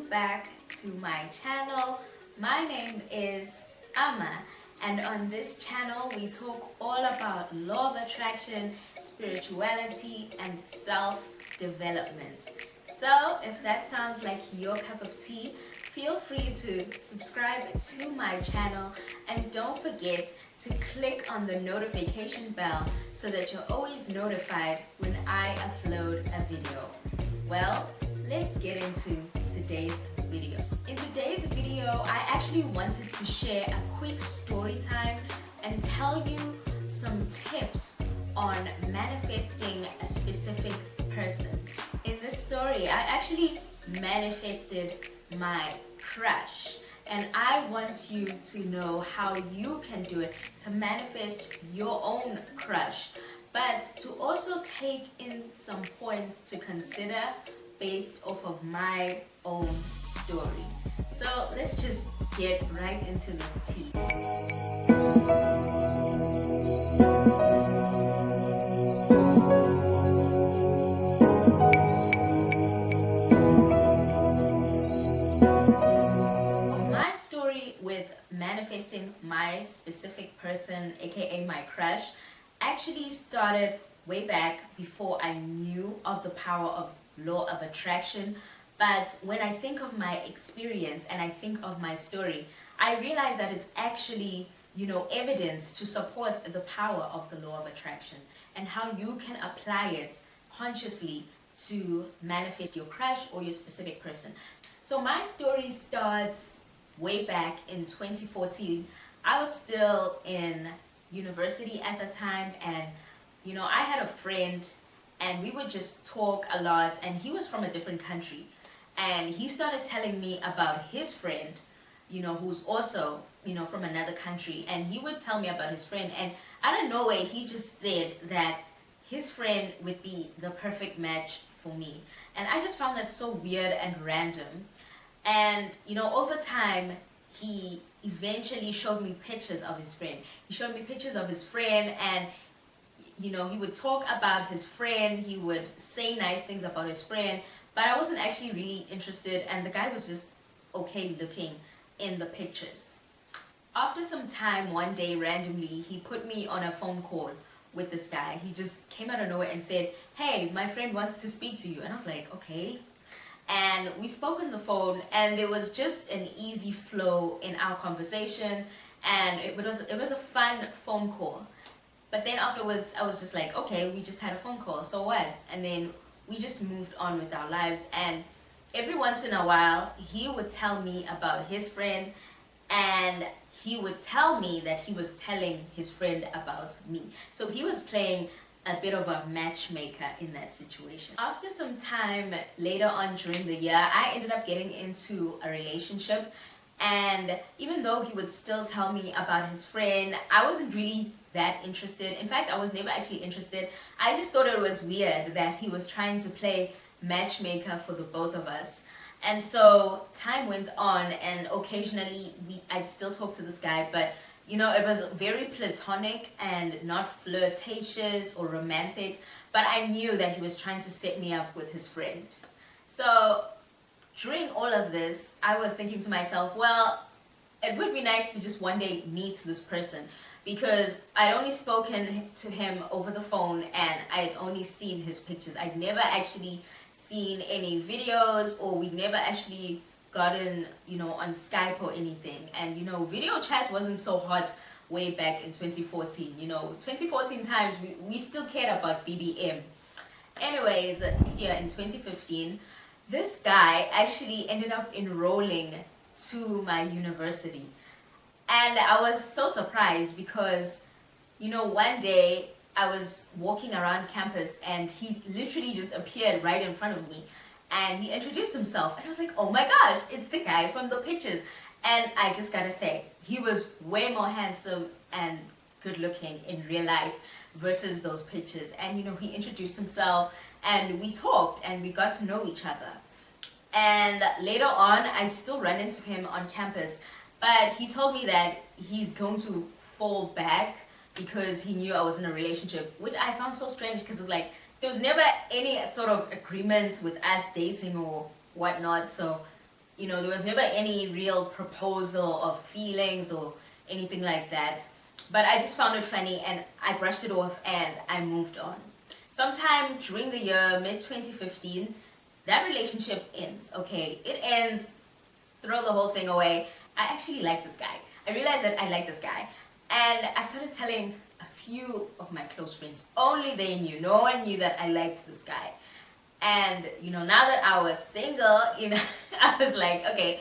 back to my channel. My name is Ama, and on this channel we talk all about law of attraction, spirituality, and self-development. So if that sounds like your cup of tea, feel free to subscribe to my channel, and don't forget to click on the notification bell so that you're always notified when I upload a video. Well, let's get into today's video. In today's video, I actually wanted to share a quick story time and tell you some tips on manifesting a specific person. In this story, I actually manifested my crush, and I want you to know how you can do it to manifest your own crush, but to also take in some points to consider based off of my own story. So let's just get right into this tea. My story with manifesting my specific person, aka my crush, actually started way back before I knew of the power of law of attraction. But when I think of my experience and I think of my story, I realize that it's actually, evidence to support the power of the law of attraction and how you can apply it consciously to manifest your crush or your specific person. So my story starts way back in 2014. I was still in university at the time, and I had a friend and we would just talk a lot, and he was from a different country, and he started telling me about his friend, who's also from another country, and he would tell me about his friend, and out of nowhere he just said that his friend would be the perfect match for me. And I just found that so weird and random. And over time he eventually showed me pictures of his friend. He showed me pictures of his friend, and he would talk about his friend, he would say nice things about his friend, but I wasn't actually really interested, and the guy was just okay looking in the pictures. After some time, one day randomly, he put me on a phone call with this guy. He just came out of nowhere and said, "Hey, my friend wants to speak to you." And I was like, okay. And we spoke on the phone, and there was just an easy flow in our conversation, and it was a fun phone call. But then afterwards, I was just like, okay, we just had a phone call, so what? And then we just moved on with our lives. And every once in a while, he would tell me about his friend, and he would tell me that he was telling his friend about me. So he was playing a bit of a matchmaker in that situation. After some time later on during the year, I ended up getting into a relationship, and even though he would still tell me about his friend, I wasn't really that interested. In fact, I was never actually interested. I just thought it was weird that he was trying to play matchmaker for the both of us. And so time went on, and occasionally I'd still talk to this guy, but it was very platonic and not flirtatious or romantic, but I knew that he was trying to set me up with his friend. So during all of this, I was thinking to myself, well, it would be nice to just one day meet this person, because I'd only spoken to him over the phone and I'd only seen his pictures. I'd never actually seen any videos, or we'd never actually gotten on Skype or anything. And video chat wasn't so hot way back in 2014. 2014 times we still cared about BBM. Anyways, this year in 2015, this guy actually ended up enrolling to my university, and I was so surprised because one day I was walking around campus and he literally just appeared right in front of me, and he introduced himself, and I was like, oh my gosh, it's the guy from the pictures. And I just gotta say, he was way more handsome and good looking in real life versus those pictures. And he introduced himself, and we talked and we got to know each other. And later on, I'd still run into him on campus, but he told me that he's going to fall back because he knew I was in a relationship, which I found so strange, because it was like there was never any sort of agreements with us dating or whatnot. So there was never any real proposal of feelings or anything like that. But I just found it funny and I brushed it off and I moved on. Sometime during the year, mid 2015, that relationship ends, okay? It ends, throw the whole thing away. I actually like this guy. I realized that I like this guy. And I started telling a few of my close friends. Only they knew. No one knew that I liked this guy. And, now that I was single, I was like, okay,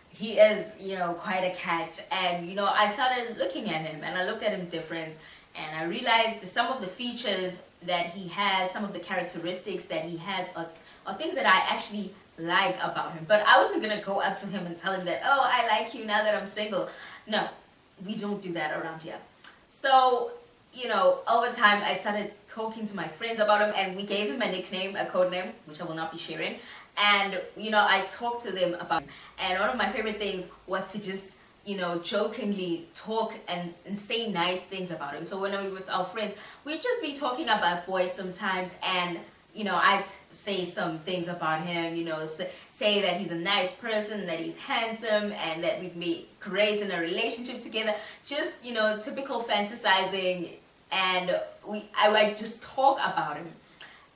he is, quite a catch. And, I started looking at him and I looked at him different. And I realized some of the features that he has, some of the characteristics that he has are things that I actually like about him. But I wasn't going to go up to him and tell him that, oh, I like you now that I'm single. No, we don't do that around here. So, over time I started talking to my friends about him and we gave him a nickname, a code name, which I will not be sharing. And, I talked to them about him. And one of my favorite things was to just, jokingly talk and say nice things about him. So when we were with our friends, we'd just be talking about boys sometimes and, I'd say some things about him, say that he's a nice person, that he's handsome, and that we'd be great in a relationship together. Just, typical fantasizing, and I would just talk about him.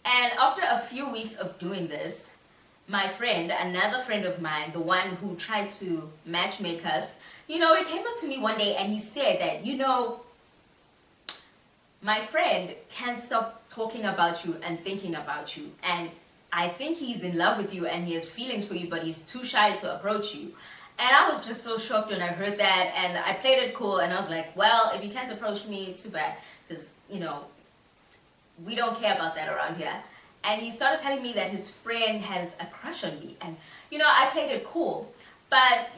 And after a few weeks of doing this, my friend, another friend of mine, the one who tried to matchmake us, he came up to me one day and he said that, my friend can't stop talking about you and thinking about you, and I think he's in love with you and he has feelings for you, but he's too shy to approach you. And I was just so shocked when I heard that, and I played it cool and I was like, well, if you can't approach me, too bad, because, we don't care about that around here. And he started telling me that his friend has a crush on me, and, I played it cool. But,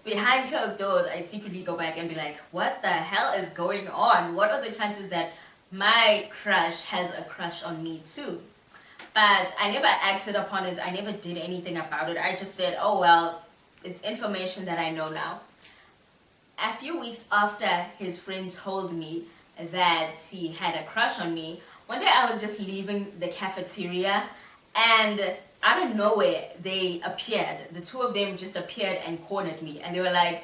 behind closed doors, I secretly go back and be like, what the hell is going on? What are the chances that my crush has a crush on me too? But I never acted upon it. I never did anything about it. I just said, oh well, it's information that I know now. A few weeks after his friend told me that he had a crush on me, one day I was just leaving the cafeteria and out of nowhere, they appeared. The two of them just appeared and cornered me. And they were like,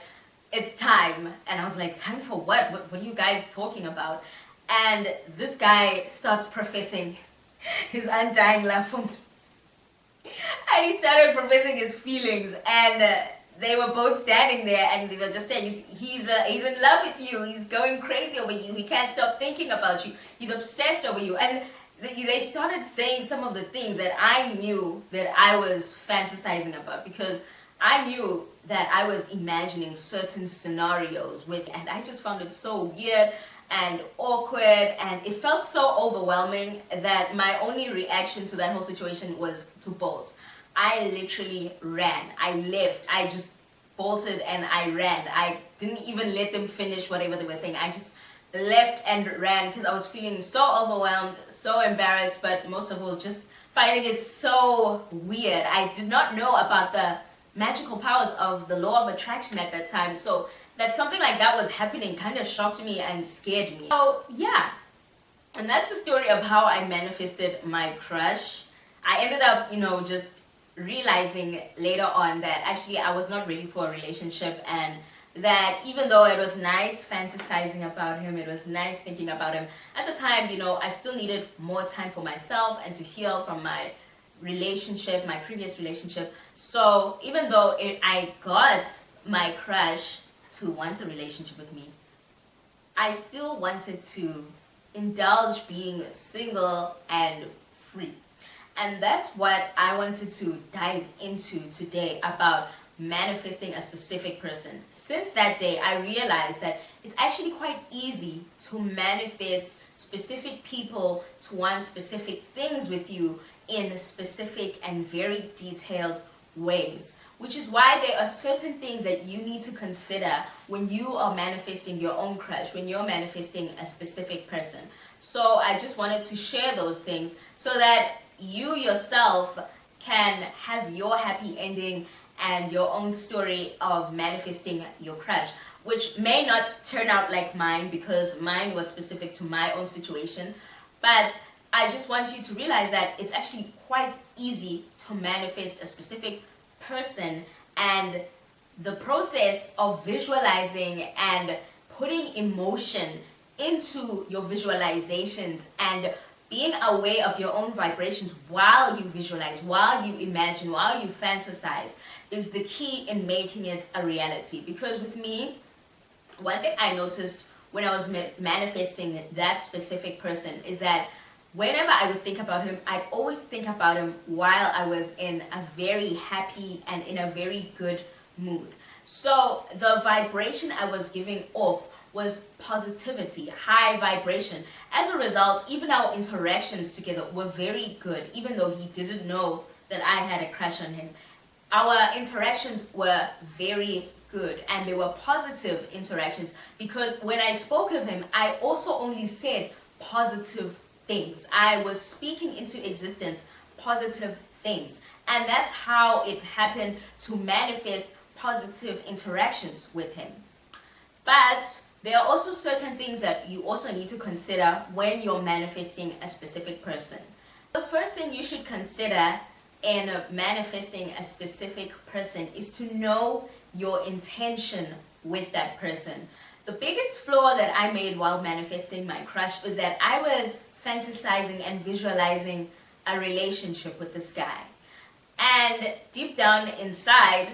it's time. And I was like, time for what? What are you guys talking about? And this guy starts professing his undying love for me. And he started professing his feelings. And they were both standing there and they were just saying, he's in love with you. He's going crazy over you. He can't stop thinking about you. He's obsessed over you. And they started saying some of the things that I knew that I was fantasizing about, because I knew that I was imagining certain scenarios with, and I just found it so weird and awkward, and it felt so overwhelming that my only reaction to that whole situation was to bolt. I literally ran. I left. I just bolted and I ran. I didn't even let them finish whatever they were saying. I just left and ran because I was feeling so overwhelmed, so embarrassed, but most of all just finding it so weird. I did not know about the magical powers of the law of attraction at that time, so that something like that was happening kind of shocked me and scared me. So yeah, and that's the story of how I manifested my crush. I ended up, just realizing later on that actually I was not ready for a relationship, and that even though it was nice fantasizing about him, it was nice thinking about him, at the time, I still needed more time for myself and to heal from my relationship, my previous relationship. So even though I got my crush to want a relationship with me, I still wanted to indulge being single and free. And that's what I wanted to dive into today, about manifesting a specific person. Since that day, I realized that it's actually quite easy to manifest specific people to want specific things with you in specific and very detailed ways. Which is why there are certain things that you need to consider when you are manifesting your own crush, when you're manifesting a specific person. So I just wanted to share those things so that you yourself can have your happy ending and your own story of manifesting your crush, which may not turn out like mine because mine was specific to my own situation. But I just want you to realize that it's actually quite easy to manifest a specific person And the process of visualizing and putting emotion into your visualizations and being aware of your own vibrations while you visualize, while you imagine, while you fantasize is the key in making it a reality. Because with me, one thing I noticed when I was manifesting that specific person is that whenever I would think about him, I'd always think about him while I was in a very happy and in a very good mood. So the vibration I was giving off was positivity, high vibration. As a result, even our interactions together were very good, even though he didn't know that I had a crush on him. Our interactions were very good and they were positive interactions because when I spoke of him, I also only said positive things. I was speaking into existence positive things, and that's how it happened to manifest positive interactions with him. But there are also certain things that you also need to consider when you're manifesting a specific person. The first thing you should consider in manifesting a specific person is to know your intention with that person. The biggest flaw that I made while manifesting my crush was that I was fantasizing and visualizing a relationship with this guy. And deep down inside,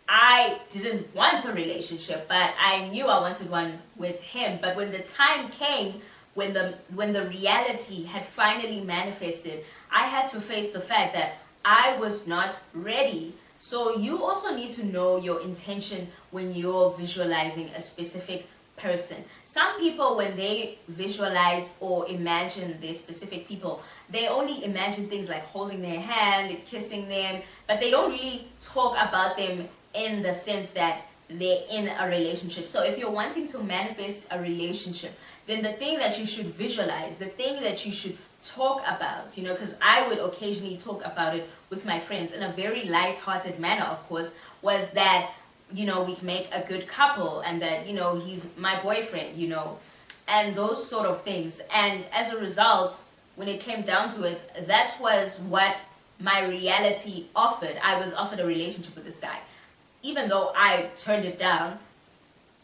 I didn't want a relationship, but I knew I wanted one with him. But when the time came, when the reality had finally manifested, I had to face the fact that I was not ready. So you also need to know your intention when you're visualizing a specific person. Some people, when they visualize or imagine their specific people, they only imagine things like holding their hand, kissing them, but they don't really talk about them in the sense that they're in a relationship. So if you're wanting to manifest a relationship, then the thing that you should visualize, the thing that you should talk about, because I would occasionally talk about it with my friends in a very light-hearted manner, of course, was that, we make a good couple and that, he's my boyfriend, and those sort of things. And as a result, when it came down to it, that was what my reality offered. I was offered a relationship with this guy. Even though I turned it down,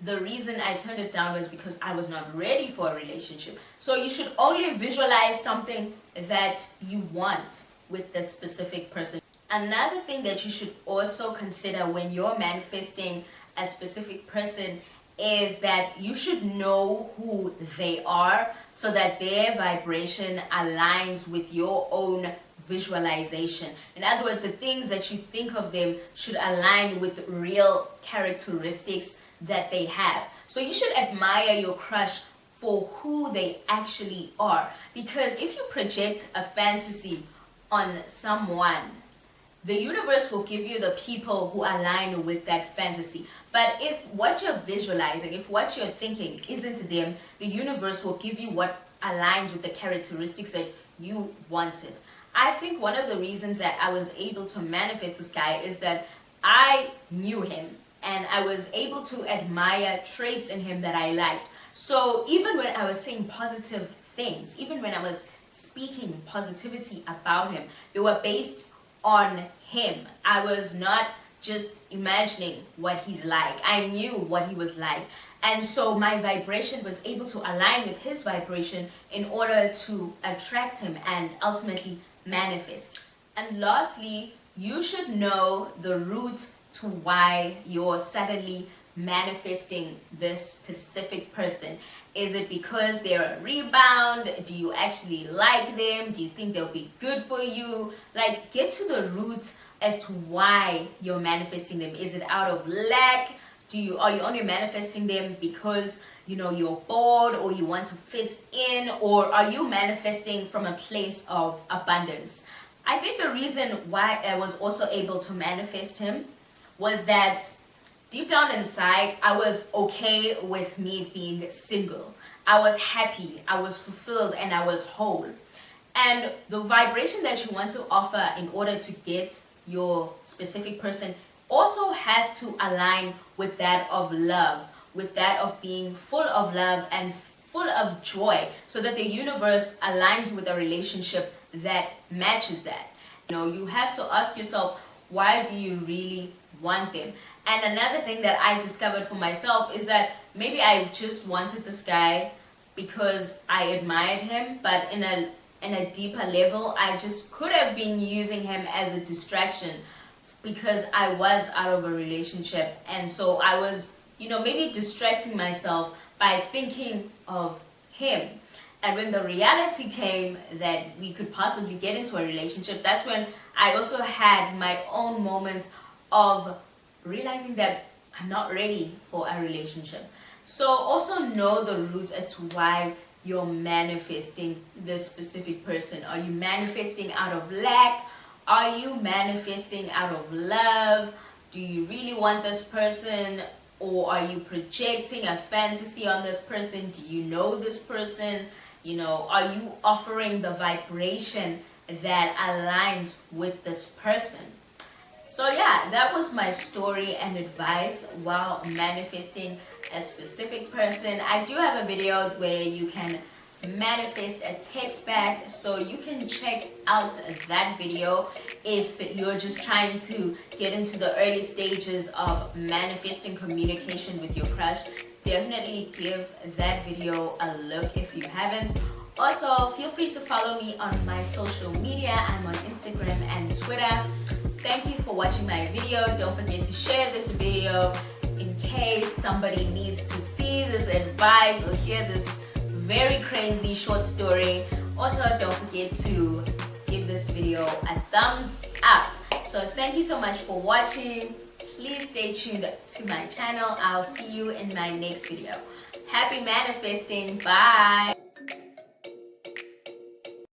the reason I turned it down was because I was not ready for a relationship. So you should only visualize something that you want with the specific person. Another thing that you should also consider when you're manifesting a specific person is that you should know who they are so that their vibration aligns with your own visualization. In other words, the things that you think of them should align with real characteristics that they have. So you should admire your crush for who they actually are. Because if you project a fantasy on someone, the universe will give you the people who align with that fantasy. But if what you're visualizing, if what you're thinking isn't them, the universe will give you what aligns with the characteristics that you wanted. I think one of the reasons that I was able to manifest this guy is that I knew him and I was able to admire traits in him that I liked. So even when I was saying positive things, even when I was speaking positivity about him, they were based on him. I was not just imagining what he's like. I knew what he was like. And so my vibration was able to align with his vibration in order to attract him and ultimately manifest. And lastly, you should know the root to why you're suddenly manifesting this specific person. Is it because they're a rebound? Do you actually like them? Do you think they'll be good for you? Like, get to the root as to why you're manifesting them. Is it out of lack? Are you only manifesting them because you're bored or you want to fit in, or are you manifesting from a place of abundance? I think the reason why I was also able to manifest him was that deep down inside, I was okay with me being single. I was happy, I was fulfilled, and I was whole. And the vibration that you want to offer in order to get your specific person also has to align with that of love, with that of being full of love and full of joy, so that the universe aligns with a relationship that matches that. You have to ask yourself, why do you really want them. And another thing that I discovered for myself is that maybe I just wanted this guy because I admired him, but in a deeper level, I just could have been using him as a distraction because I was out of a relationship, and so I was, maybe distracting myself by thinking of him. And when the reality came that we could possibly get into a relationship, that's when I also had my own moment of realizing that I'm not ready for a relationship. So also know the roots as to why you're manifesting this specific person. Are you manifesting out of lack? Are you manifesting out of love? Do you really want this person? Or are you projecting a fantasy on this person? Do you know this person? Are you offering the vibration that aligns with this person? So yeah, that was my story and advice while manifesting a specific person. I do have a video where you can manifest a text back, so you can check out that video if you're just trying to get into the early stages of manifesting communication with your crush. Definitely give that video a look if you haven't. Also, feel free to follow me on my social media. I'm on Instagram and Twitter. Thank you for watching my video. Don't forget to share this video in case somebody needs to see this advice or hear this very crazy short story. Also, don't forget to give this video a thumbs up. So thank you so much for watching. Please stay tuned to my channel. I'll see you in my next video. Happy manifesting. Bye.